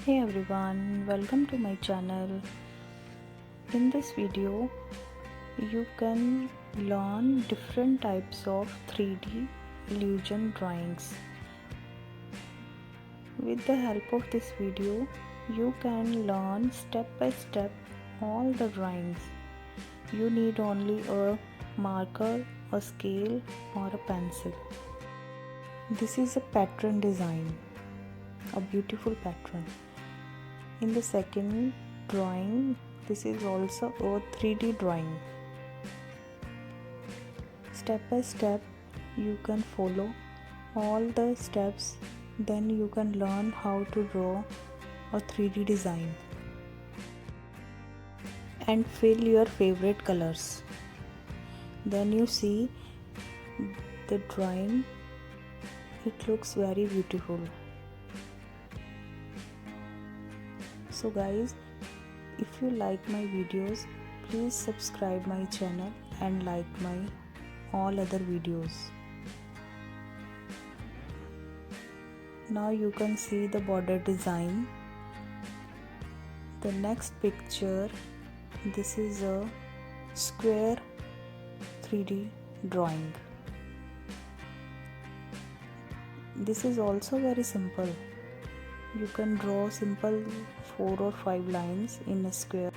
Hey everyone, welcome to my channel. In this video, you can learn different types of 3D illusion drawings. With the help of this video, you can learn step by step all the drawings. You need only a marker, a scale, or a pencil. This is a pattern design, a beautiful pattern. In the second drawing, this is also a 3D drawing. Step by step, you can follow all the steps, then you can learn how to draw a 3D design and fill your favorite colors. Then you see the drawing, it looks very beautiful. So guys, if you like my videos, please subscribe my channel and like my all other videos. Now you can see the border design. The next picture, this is a square 3D drawing. This is also very simple. You can draw simple 4 or 5 lines in a square.